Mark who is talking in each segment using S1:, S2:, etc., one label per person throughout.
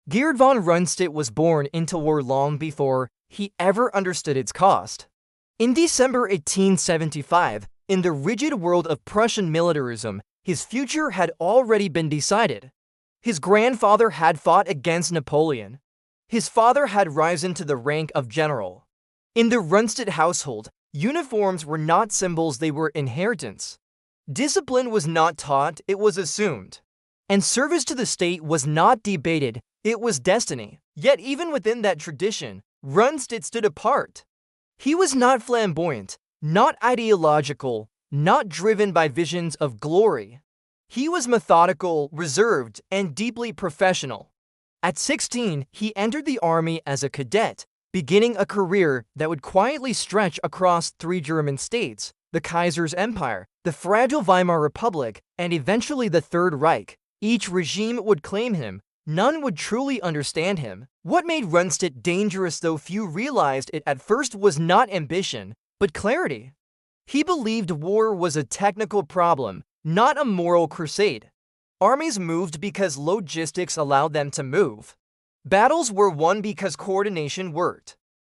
S1: Gerd von Rundstedt was born into war long before he ever understood its cost. In December 1875, in the rigid world of Prussian militarism, his future had already been decided. His grandfather had fought against Napoleon. His father had risen to the rank of general. In the Rundstedt household, uniforms were not symbols, they were inheritance. Discipline was not taught, it was assumed. And service to the state was not debated, it was destiny. Yet even within that tradition, Rundstedt stood apart. He was not flamboyant, not ideological, not driven by visions of glory. He was methodical, reserved, and deeply professional. At 16, he entered the army as a cadet, beginning a career that would quietly stretch across 3 German states, the Kaiser's Empire, the fragile Weimar Republic, and eventually the Third Reich. Each regime would claim him, none would truly understand him. What made Rundstedt dangerous, though few realized it at first, was not ambition, but clarity. He believed war was a technical problem, not a moral crusade. Armies moved because logistics allowed them to move. Battles were won because coordination worked.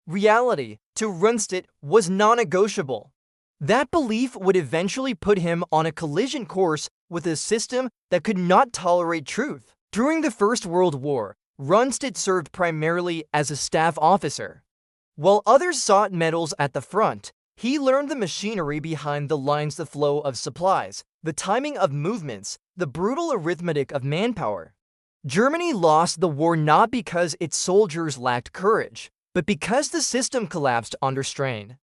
S1: Reality, to Rundstedt, was non-negotiable. That belief would eventually put him on a collision course with a system that could not tolerate truth. During the First World War, Rundstedt served primarily as a staff officer. While others sought medals at the front, he learned the machinery behind the lines, the flow of supplies, the timing of movements, the brutal arithmetic of manpower. Germany lost the war not because its soldiers lacked courage, but because the system collapsed under strain.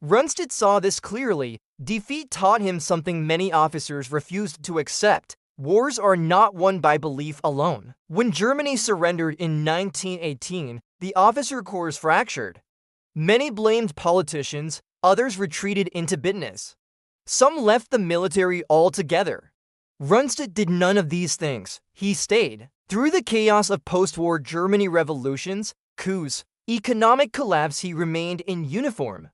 S1: Rundstedt saw this clearly. Defeat taught him something many officers refused to accept. Wars are not won by belief alone. When Germany surrendered in 1918, the officer corps fractured. Many blamed politicians, others retreated into bitterness. Some left the military altogether. Rundstedt did none of these things. He stayed. Through the chaos of post-war Germany, revolutions, coups, economic collapse, he remained in uniform.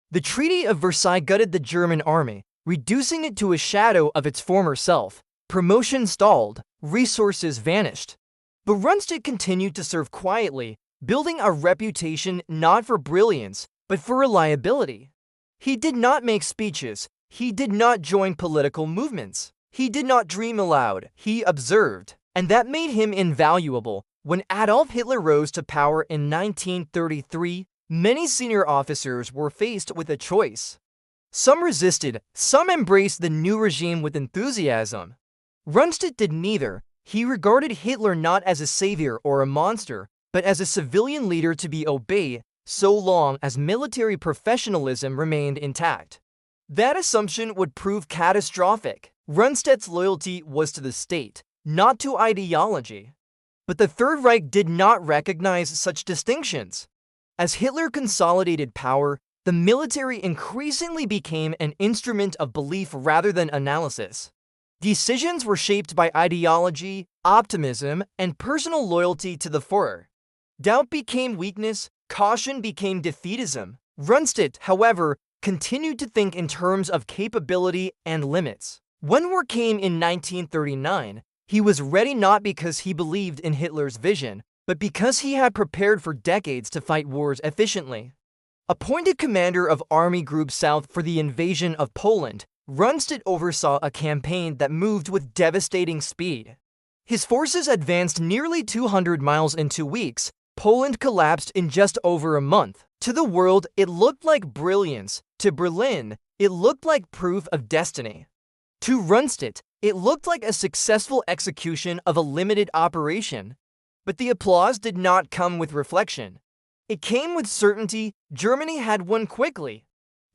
S1: The Treaty of Versailles gutted the German army, reducing it to a shadow of its former self. Promotion stalled, resources vanished. But Rundstedt continued to serve quietly, building a reputation not for brilliance, but for reliability. He did not make speeches, he did not join political movements, he did not dream aloud, he observed. And that made him invaluable. When Adolf Hitler rose to power in 1933, many senior officers were faced with a choice. Some resisted, some embraced the new regime with enthusiasm. Rundstedt did neither. He regarded Hitler not as a savior or a monster, but as a civilian leader to be obeyed so long as military professionalism remained intact. That assumption would prove catastrophic. Rundstedt's loyalty was to the state, not to ideology. But the Third Reich did not recognize such distinctions. As Hitler consolidated power, the military increasingly became an instrument of belief rather than analysis. Decisions were shaped by ideology, optimism, and personal loyalty to the Führer. Doubt became weakness, caution became defeatism. Rundstedt, however, continued to think in terms of capability and limits. When war came in 1939, he was ready not because he believed in Hitler's vision, but because he had prepared for decades to fight wars efficiently. Appointed commander of Army Group South for the invasion of Poland, Rundstedt oversaw a campaign that moved with devastating speed. His forces advanced nearly 200 miles in 2 weeks. Poland collapsed in just over a month. To the world, it looked like brilliance. To Berlin, it looked like proof of destiny. To Rundstedt, it looked like a successful execution of a limited operation. But the applause did not come with reflection. It came with certainty. Germany had won quickly.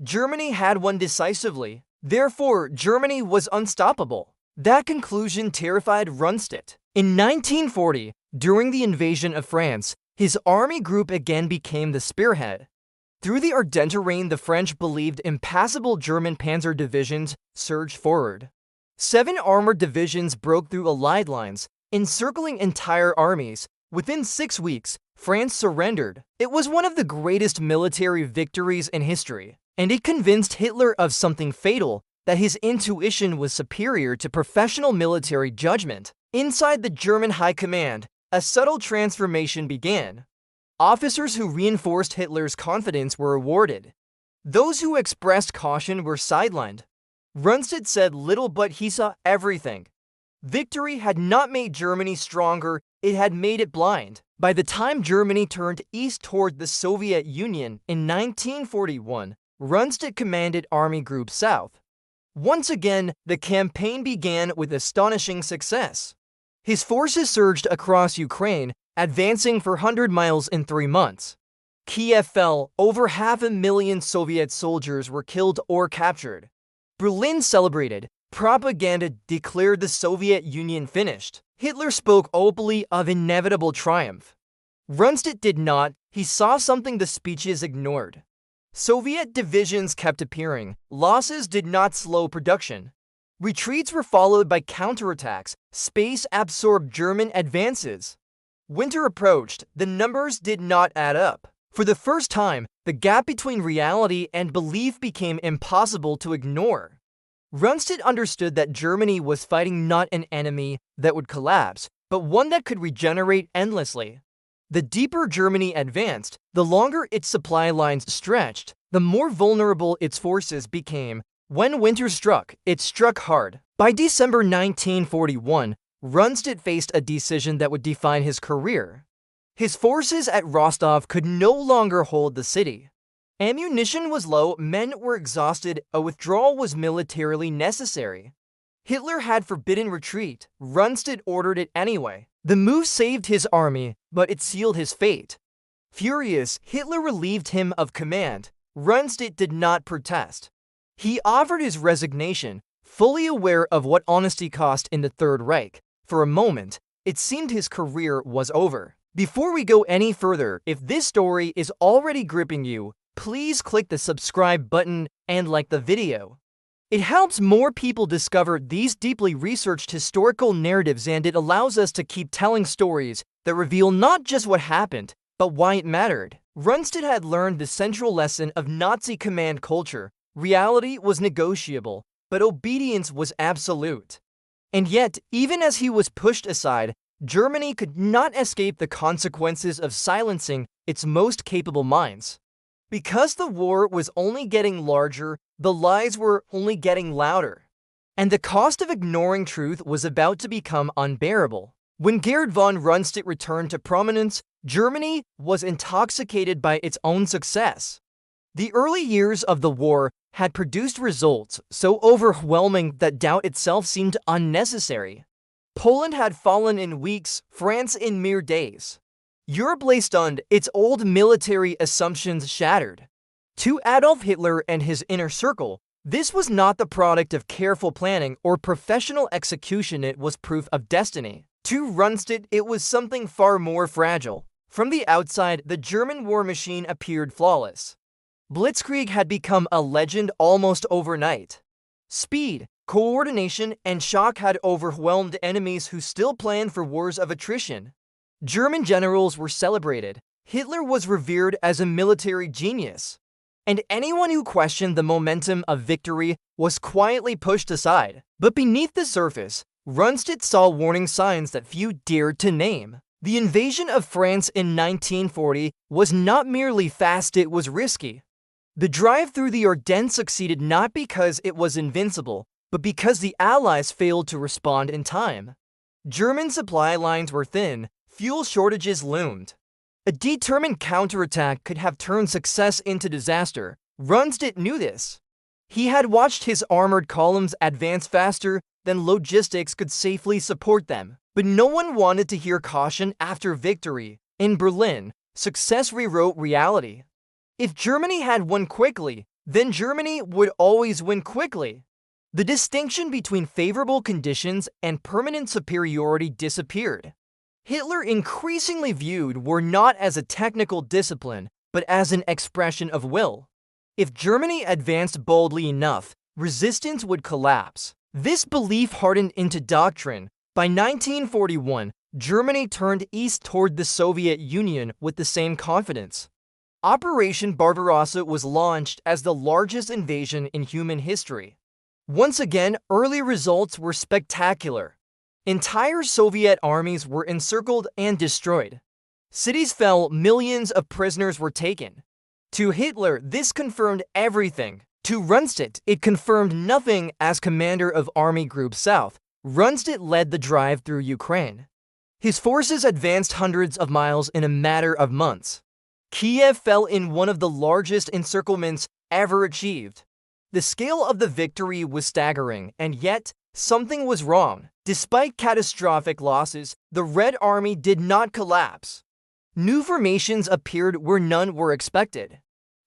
S1: Germany had won decisively. Therefore, Germany was unstoppable. That conclusion terrified Rundstedt. In 1940, during the invasion of France, his army group again became the spearhead. Through the Ardennes terrain, the French believed impassable German panzer divisions surged forward. 7 armored divisions broke through Allied lines, encircling entire armies. Within 6 weeks, France surrendered. It was one of the greatest military victories in history, and it convinced Hitler of something fatal, that his intuition was superior to professional military judgment. Inside the German high command, a subtle transformation began. Officers who reinforced Hitler's confidence were rewarded. Those who expressed caution were sidelined. Rundstedt said little, but he saw everything. Victory had not made Germany stronger, it had made it blind. By the time Germany turned east toward the Soviet Union in 1941, Rundstedt commanded Army Group South. Once again, the campaign began with astonishing success. His forces surged across Ukraine, advancing for 100 miles in 3 months. Kiev fell, over 500,000 Soviet soldiers were killed or captured. Berlin celebrated. Propaganda declared the Soviet Union finished. Hitler spoke openly of inevitable triumph. Rundstedt did not. He saw something the speeches ignored. Soviet divisions kept appearing. Losses did not slow production. Retreats were followed by counterattacks. Space absorbed German advances. Winter approached. The numbers did not add up. For the first time, the gap between reality and belief became impossible to ignore. Rundstedt understood that Germany was fighting not an enemy that would collapse, but one that could regenerate endlessly. The deeper Germany advanced, the longer its supply lines stretched, the more vulnerable its forces became. When winter struck, it struck hard. By December 1941, Rundstedt faced a decision that would define his career. His forces at Rostov could no longer hold the city. Ammunition was low, men were exhausted, a withdrawal was militarily necessary. Hitler had forbidden retreat. Rundstedt ordered it anyway. The move saved his army, but it sealed his fate. Furious, Hitler relieved him of command. Rundstedt did not protest. He offered his resignation, fully aware of what honesty cost in the Third Reich. For a moment, it seemed his career was over. Before we go any further, if this story is already gripping you, please click the subscribe button and like the video. It helps more people discover these deeply researched historical narratives, and it allows us to keep telling stories that reveal not just what happened, but why it mattered. Rundstedt had learned the central lesson of Nazi command culture. Reality was negotiable, but obedience was absolute. And yet, even as he was pushed aside, Germany could not escape the consequences of silencing its most capable minds. Because the war was only getting larger, the lies were only getting louder. And the cost of ignoring truth was about to become unbearable. When Gerd von Rundstedt returned to prominence, Germany was intoxicated by its own success. The early years of the war had produced results so overwhelming that doubt itself seemed unnecessary. Poland had fallen in weeks, France in mere days. Europe lay stunned, its old military assumptions shattered. To Adolf Hitler and his inner circle, this was not the product of careful planning or professional execution, it was proof of destiny. To Rundstedt, it was something far more fragile. From the outside, the German war machine appeared flawless. Blitzkrieg had become a legend almost overnight. Speed, coordination, and shock had overwhelmed enemies who still planned for wars of attrition. German generals were celebrated. Hitler was revered as a military genius. And anyone who questioned the momentum of victory was quietly pushed aside. But beneath the surface, Rundstedt saw warning signs that few dared to name. The invasion of France in 1940 was not merely fast, it was risky. The drive through the Ardennes succeeded not because it was invincible, but because the Allies failed to respond in time. German supply lines were thin, fuel shortages loomed. A determined counterattack could have turned success into disaster. Rundstedt knew this. He had watched his armored columns advance faster than logistics could safely support them. But no one wanted to hear caution after victory. In Berlin, success rewrote reality. If Germany had won quickly, then Germany would always win quickly. The distinction between favorable conditions and permanent superiority disappeared. Hitler increasingly viewed war not as a technical discipline, but as an expression of will. If Germany advanced boldly enough, resistance would collapse. This belief hardened into doctrine. By 1941, Germany turned east toward the Soviet Union with the same confidence. Operation Barbarossa was launched as the largest invasion in human history. Once again, early results were spectacular. Entire Soviet armies were encircled and destroyed. Cities fell, millions of prisoners were taken. To Hitler, this confirmed everything. To Rundstedt, it confirmed nothing. As commander of Army Group South, Rundstedt led the drive through Ukraine. His forces advanced hundreds of miles in a matter of months. Kiev fell in one of the largest encirclements ever achieved. The scale of the victory was staggering, and yet something was wrong. Despite catastrophic losses, the Red Army did not collapse. New formations appeared where none were expected.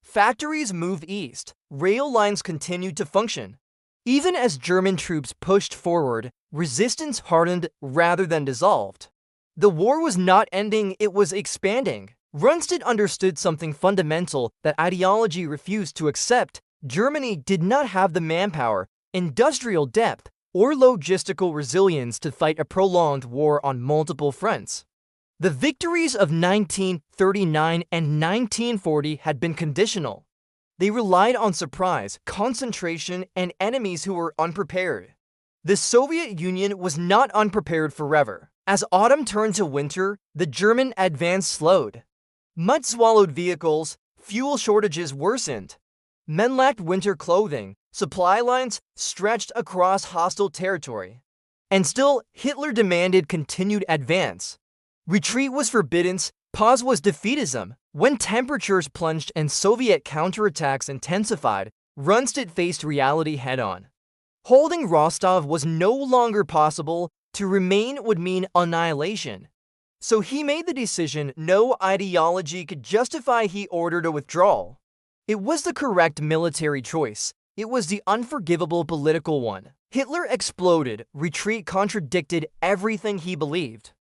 S1: Factories moved east. Rail lines continued to function. Even as German troops pushed forward, resistance hardened rather than dissolved. The war was not ending, it was expanding. Rundstedt understood something fundamental that ideology refused to accept. Germany did not have the manpower, industrial depth, or logistical resilience to fight a prolonged war on multiple fronts. The victories of 1939 and 1940 had been conditional. They relied on surprise, concentration, and enemies who were unprepared. The Soviet Union was not unprepared forever. As autumn turned to winter, the German advance slowed. Mud swallowed vehicles, fuel shortages worsened. Men lacked winter clothing, supply lines stretched across hostile territory. And still, Hitler demanded continued advance. Retreat was forbidden, pause was defeatism. When temperatures plunged and Soviet counterattacks intensified, Rundstedt faced reality head-on. Holding Rostov was no longer possible. To remain would mean annihilation. So he made the decision no ideology could justify. He ordered a withdrawal. It was the correct military choice. It was the unforgivable political one. Hitler exploded. Retreat contradicted everything he believed.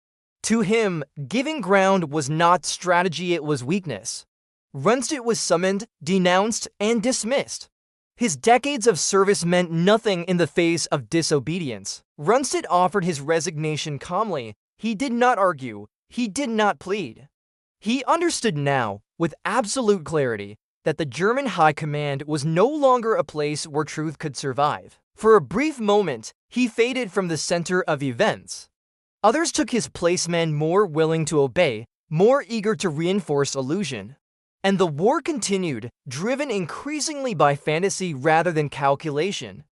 S1: To him, giving ground was not strategy, it was weakness. Rundstedt was summoned, denounced, and dismissed. His decades of service meant nothing in the face of disobedience. Rundstedt offered his resignation calmly. He did not argue. He did not plead. He understood now, with absolute clarity, that the German high command was no longer a place where truth could survive. For a brief moment, he faded from the center of events. Others took his place, men more willing to obey, more eager to reinforce illusion. And the war continued, driven increasingly by fantasy rather than calculation.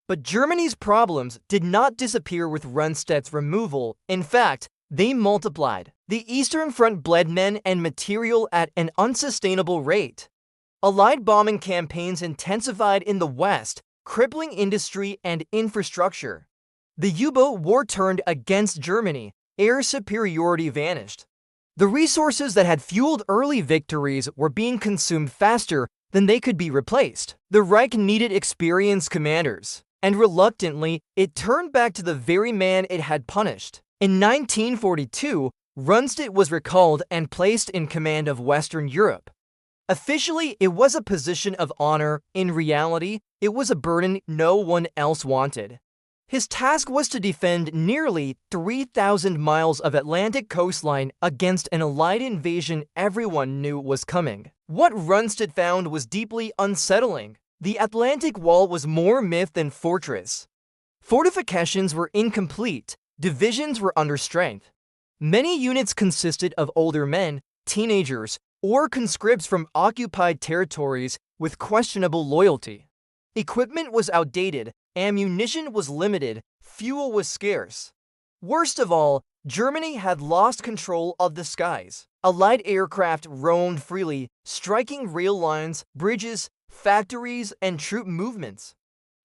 S1: But Germany's problems did not disappear with Rundstedt's removal. In fact, they multiplied. The Eastern Front bled men and material at an unsustainable rate. Allied bombing campaigns intensified in the West, crippling industry and infrastructure. The U-boat war turned against Germany. Air superiority vanished. The resources that had fueled early victories were being consumed faster than they could be replaced. The Reich needed experienced commanders, and reluctantly, it turned back to the very man it had punished. In 1942, Rundstedt was recalled and placed in command of Western Europe. Officially, it was a position of honor. In reality, it was a burden no one else wanted. His task was to defend nearly 3,000 miles of Atlantic coastline against an Allied invasion everyone knew was coming. What Rundstedt found was deeply unsettling. The Atlantic Wall was more myth than fortress. Fortifications were incomplete. Divisions were under strength. Many units consisted of older men, teenagers, or conscripts from occupied territories with questionable loyalty. Equipment was outdated. Ammunition was limited, fuel was scarce. Worst of all, Germany had lost control of the skies. Allied aircraft roamed freely, striking rail lines, bridges, factories, and troop movements.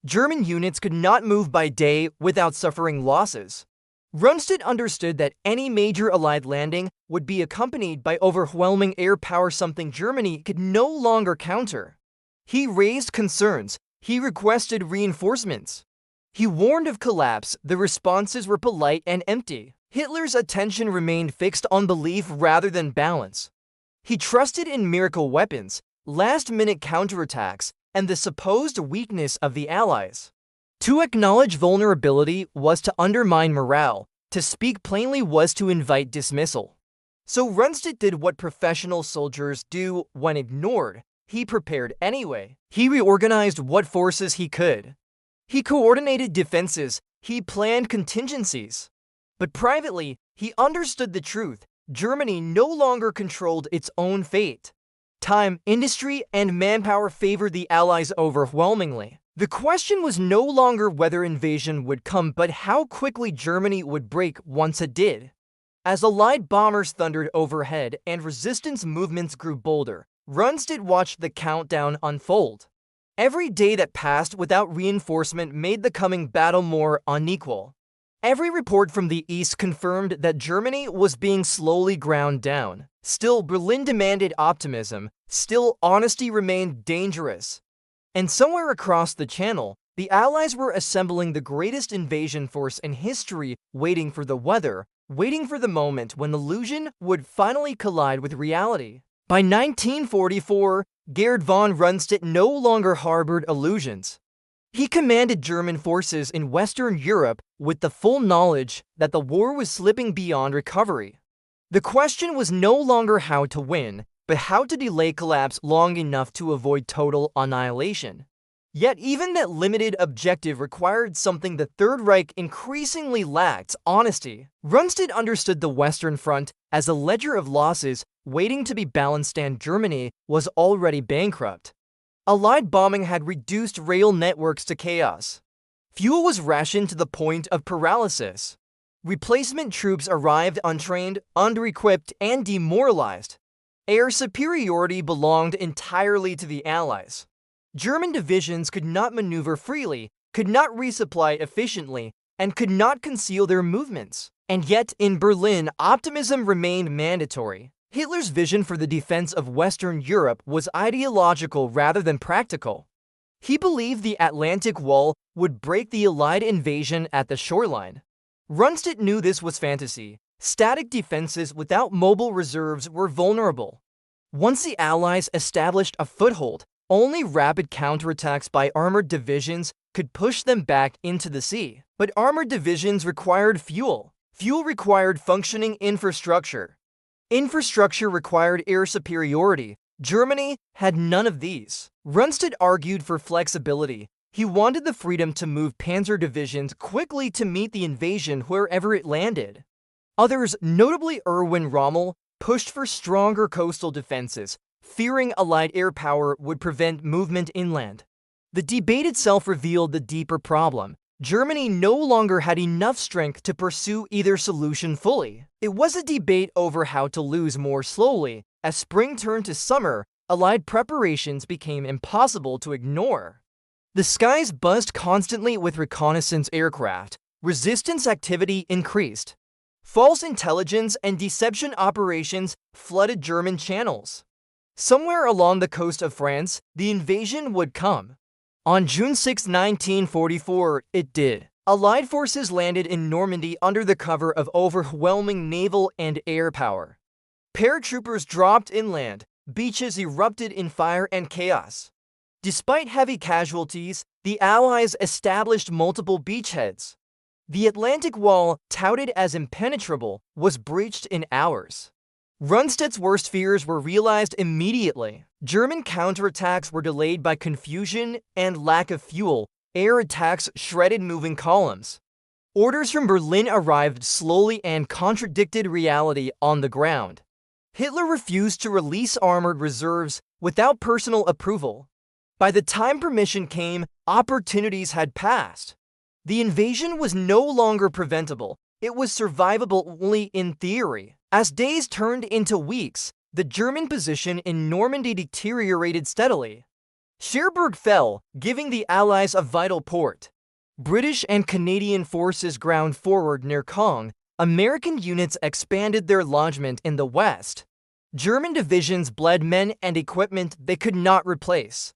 S1: German units could not move by day without suffering losses. Rundstedt understood that any major Allied landing would be accompanied by overwhelming air power, something Germany could no longer counter. He raised concerns. He requested reinforcements. He warned of collapse. The responses were polite and empty. Hitler's attention remained fixed on belief rather than balance. He trusted in miracle weapons, last-minute counterattacks, and the supposed weakness of the Allies. To acknowledge vulnerability was to undermine morale. To speak plainly was to invite dismissal. So Rundstedt did what professional soldiers do when ignored. He prepared anyway. He reorganized what forces he could. He coordinated defenses. He planned contingencies. But privately, he understood the truth. Germany no longer controlled its own fate. Time, industry, and manpower favored the Allies overwhelmingly. The question was no longer whether invasion would come, but how quickly Germany would break once it did. As Allied bombers thundered overhead and resistance movements grew bolder, Rundstedt watched the countdown unfold. Every day that passed without reinforcement made the coming battle more unequal. Every report from the east confirmed that Germany was being slowly ground down. Still, Berlin demanded optimism. Still, honesty remained dangerous. And somewhere across the channel, the Allies were assembling the greatest invasion force in history, waiting for the weather, waiting for the moment when illusion would finally collide with reality. By 1944, Gerd von Rundstedt no longer harbored illusions. He commanded German forces in Western Europe with the full knowledge that the war was slipping beyond recovery. The question was no longer how to win, but how to delay collapse long enough to avoid total annihilation. Yet even that limited objective required something the Third Reich increasingly lacked: honesty. Rundstedt understood the Western Front as a ledger of losses waiting to be balanced, and Germany was already bankrupt. Allied bombing had reduced rail networks to chaos. Fuel was rationed to the point of paralysis. Replacement troops arrived untrained, under-equipped, and demoralized. Air superiority belonged entirely to the Allies. German divisions could not maneuver freely, could not resupply efficiently, and could not conceal their movements. And yet, in Berlin, optimism remained mandatory. Hitler's vision for the defense of Western Europe was ideological rather than practical. He believed the Atlantic Wall would break the Allied invasion at the shoreline. Rundstedt knew this was fantasy. Static defenses without mobile reserves were vulnerable. Once the Allies established a foothold, only rapid counterattacks by armored divisions could push them back into the sea. But armored divisions required fuel. Fuel required functioning infrastructure. Infrastructure required air superiority. Germany had none of these. Rundstedt argued for flexibility. He wanted the freedom to move panzer divisions quickly to meet the invasion wherever it landed. Others, notably Erwin Rommel, pushed for stronger coastal defenses, fearing Allied air power would prevent movement inland. The debate itself revealed the deeper problem. Germany no longer had enough strength to pursue either solution fully. It was a debate over how to lose more slowly. As spring turned to summer, Allied preparations became impossible to ignore. The skies buzzed constantly with reconnaissance aircraft. Resistance activity increased. False intelligence and deception operations flooded German channels. Somewhere along the coast of France, the invasion would come. On June 6, 1944, it did. Allied forces landed in Normandy under the cover of overwhelming naval and air power. Paratroopers dropped inland. Beaches erupted in fire and chaos. Despite heavy casualties, the Allies established multiple beachheads. The Atlantic Wall, touted as impenetrable, was breached in hours. Rundstedt's worst fears were realized immediately. German counterattacks were delayed by confusion and lack of fuel. Air attacks shredded moving columns. Orders from Berlin arrived slowly and contradicted reality on the ground. Hitler refused to release armored reserves without personal approval. By the time permission came, opportunities had passed. The invasion was no longer preventable. It was survivable only in theory. As days turned into weeks, the German position in Normandy deteriorated steadily. Cherbourg fell, giving the Allies a vital port. British and Canadian forces ground forward near Caen. American units expanded their lodgment in the west. German divisions bled men and equipment they could not replace.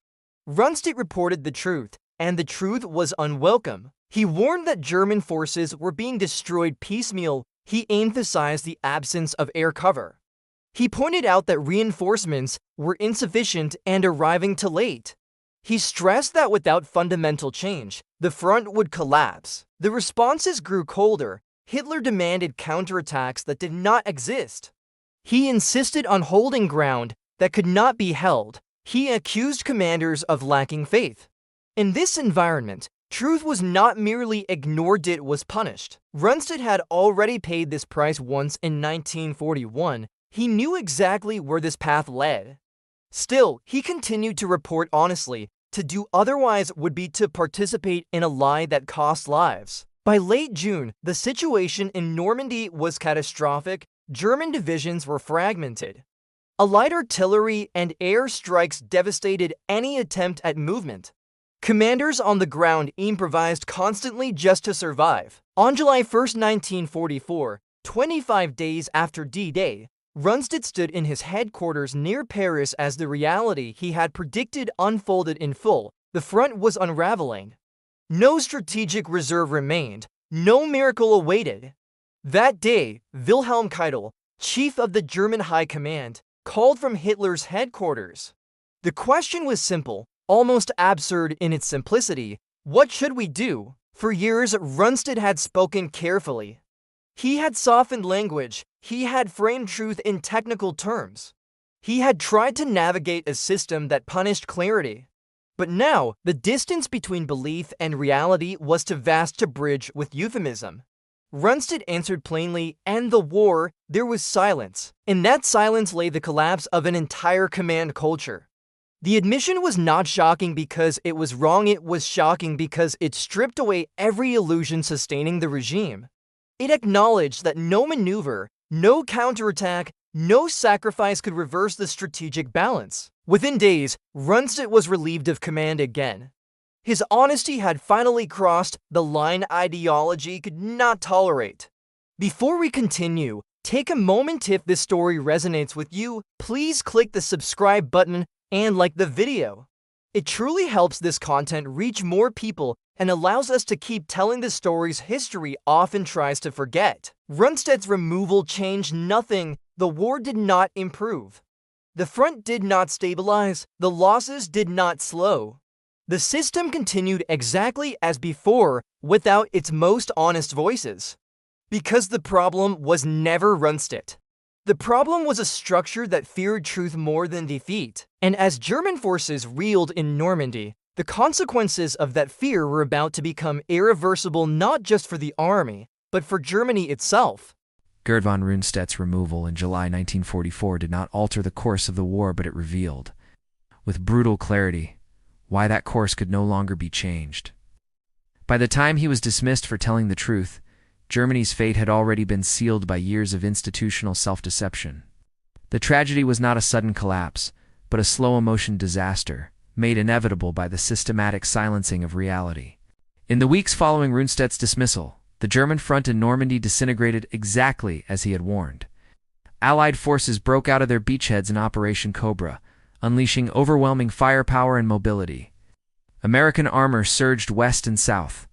S1: Rundstedt reported the truth, and the truth was unwelcome. He warned that German forces were being destroyed piecemeal. He emphasized the absence of air cover. He pointed out that reinforcements were insufficient and arriving too late. He stressed that without fundamental change, the front would collapse. The responses grew colder. Hitler demanded counterattacks that did not exist. He insisted on holding ground that could not be held. He accused commanders of lacking faith. In this environment, Truth was not merely ignored, it was punished. Rundstedt had already paid this price once in 1941. He knew exactly where this path led. Still, he continued to report honestly. To do otherwise would be to participate in a lie that cost lives. By late June, the situation in Normandy was catastrophic. German divisions were fragmented. Allied artillery and air strikes devastated any attempt at movement. Commanders on the ground improvised constantly just to survive. On July 1, 1944, 25 days after D-Day, Rundstedt stood in his headquarters near Paris as the reality he had predicted unfolded in full. The front was unraveling. No strategic reserve remained. No miracle awaited. That day, Wilhelm Keitel, chief of the German High Command, called from Hitler's headquarters. The question was simple, almost absurd in its simplicity. What should we do? For years, Rundstedt had spoken carefully. He had softened language. He had framed truth in technical terms. He had tried to navigate a system that punished clarity. But now, the distance between belief and reality was too vast to bridge with euphemism. Rundstedt answered plainly, "End the war." There was silence. In that silence lay the collapse of an entire command culture. The admission was not shocking because it was wrong, it was shocking because it stripped away every illusion sustaining the regime. It acknowledged that no maneuver, no counterattack, no sacrifice could reverse the strategic balance. Within days, Rundstedt was relieved of command again. His honesty had finally crossed the line ideology could not tolerate. Before we continue, take a moment. If this story resonates with you, please click the subscribe button and like the video. It truly helps this content reach more people and allows us to keep telling the stories history often tries to forget. Rundstedt's removal changed nothing. The war did not improve. The front did not stabilize. The losses did not slow. The system continued exactly as before without its most honest voices. Because the problem was never Rundstedt. The problem was a structure that feared truth more than defeat. And as German forces reeled in Normandy, the consequences of that fear were about to become irreversible not just for the army, but for Germany itself.
S2: Gerd von Rundstedt's removal in July 1944 did not alter the course of the war, but it revealed, with brutal clarity, why that course could no longer be changed. By the time he was dismissed for telling the truth, Germany's fate had already been sealed by years of institutional self-deception. The tragedy was not a sudden collapse, but a slow-emotion disaster, made inevitable by the systematic silencing of reality. In the weeks following Rundstedt's dismissal, the German front in Normandy disintegrated exactly as he had warned. Allied forces broke out of their beachheads in Operation Cobra, unleashing overwhelming firepower and mobility. American armor surged west and south.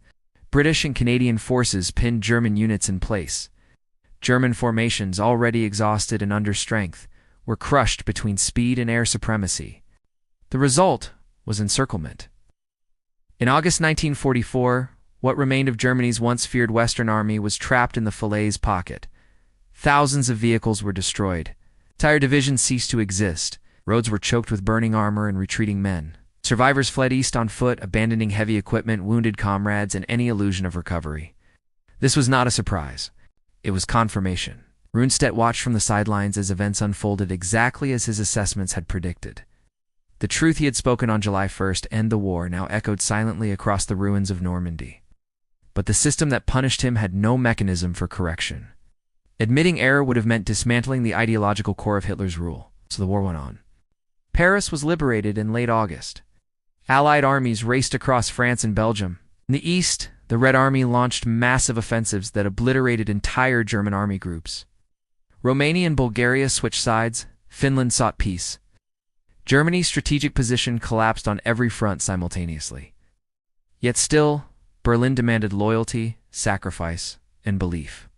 S2: British and Canadian forces pinned German units in place. German formations, already exhausted and under strength, were crushed between speed and air supremacy. The result was encirclement. In August 1944, what remained of Germany's once feared Western Army was trapped in the Falaise pocket. Thousands of vehicles were destroyed. Entire divisions ceased to exist. Roads were choked with burning armor and retreating men. Survivors fled east on foot, abandoning heavy equipment, wounded comrades, and any illusion of recovery. This was not a surprise. It was confirmation. Rundstedt watched from the sidelines as events unfolded exactly as his assessments had predicted. The truth he had spoken on July 1st, end the war, now echoed silently across the ruins of Normandy. But the system that punished him had no mechanism for correction. Admitting error would have meant dismantling the ideological core of Hitler's rule, so the war went on. Paris was liberated in late August. Allied armies raced across France and Belgium. In the east, the Red Army launched massive offensives that obliterated entire German army groups. Romania and Bulgaria switched sides. Finland sought peace. Germany's strategic position collapsed on every front simultaneously. Yet still, Berlin demanded loyalty, sacrifice, and belief.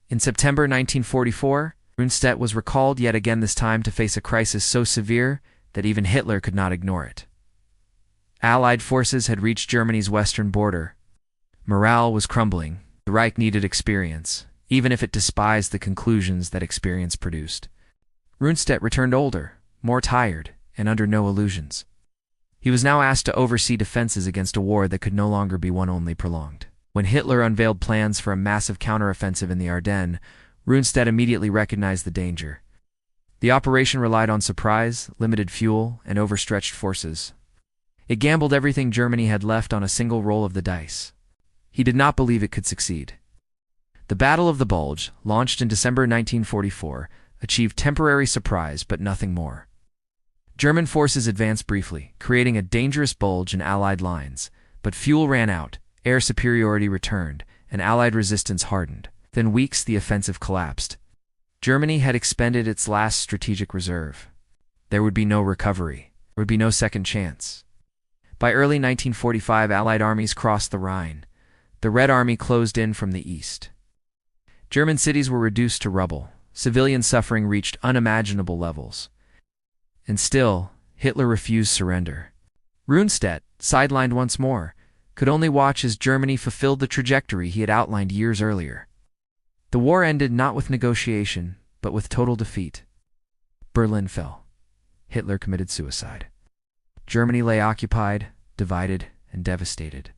S2: In September 1944, Rundstedt was recalled yet again, this time to face a crisis so severe that even Hitler could not ignore it. Allied forces had reached Germany's western border. Morale was crumbling. The Reich needed experience, even if it despised the conclusions that experience produced. Rundstedt returned older, more tired, and under no illusions. He was now asked to oversee defenses against a war that could no longer be won, only prolonged. When Hitler unveiled plans for a massive counteroffensive in the Ardennes, Rundstedt immediately recognized the danger. The operation relied on surprise, limited fuel, and overstretched forces. It gambled everything Germany had left on a single roll of the dice. He did not believe it could succeed. The Battle of the Bulge, launched in December 1944, achieved temporary surprise but nothing more. German forces advanced briefly, creating a dangerous bulge in Allied lines, but fuel ran out, air superiority returned, and Allied resistance hardened. Within weeks, the offensive collapsed. Germany had expended its last strategic reserve. There would be no recovery. There would be no second chance. By early 1945, Allied armies crossed the Rhine. The Red Army closed in from the east. German cities were reduced to rubble. Civilian suffering reached unimaginable levels. And still, Hitler refused surrender. Rundstedt, sidelined once more, could only watch as Germany fulfilled the trajectory he had outlined years earlier. The war ended not with negotiation, but with total defeat. Berlin fell. Hitler committed suicide. Germany lay occupied, divided, and devastated.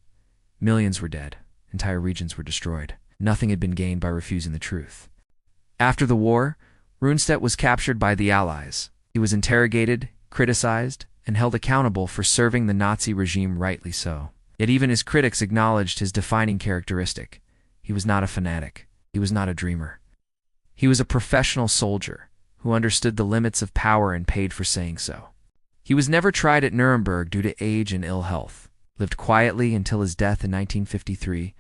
S2: Millions were dead. Entire regions were destroyed. Nothing had been gained by refusing the truth. After the war, Rundstedt was captured by the Allies. He was interrogated, criticized, and held accountable for serving the Nazi regime, rightly so. Yet even his critics acknowledged his defining characteristic. He was not a fanatic. He was not a dreamer. He was a professional soldier who understood the limits of power and paid for saying so. He was never tried at Nuremberg due to age and ill health, lived quietly until his death in 1953,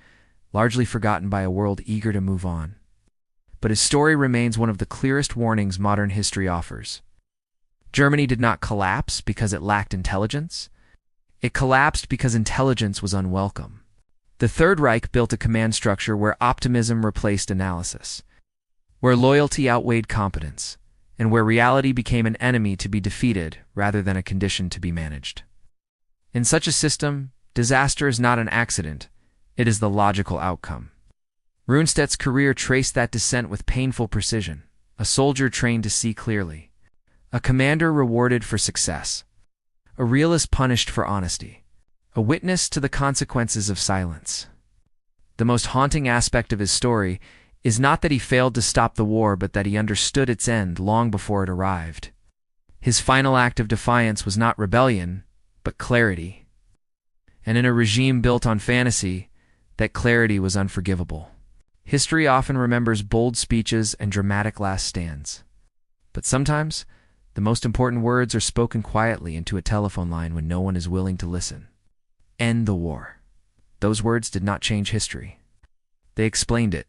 S2: largely forgotten by a world eager to move on. But his story remains one of the clearest warnings modern history offers. Germany did not collapse because it lacked intelligence. It collapsed because intelligence was unwelcome. The Third Reich built a command structure where optimism replaced analysis, where loyalty outweighed competence, and where reality became an enemy to be defeated rather than a condition to be managed. In such a system, disaster is not an accident, it is the logical outcome. Rundstedt's career traced that descent with painful precision, a soldier trained to see clearly, a commander rewarded for success, a realist punished for honesty, a witness to the consequences of silence. The most haunting aspect of his story is not that he failed to stop the war, but that he understood its end long before it arrived. His final act of defiance was not rebellion, but clarity. And in a regime built on fantasy, that clarity was unforgivable. History often remembers bold speeches and dramatic last stands. But sometimes, the most important words are spoken quietly into a telephone line when no one is willing to listen. End the war. Those words did not change history. They explained it.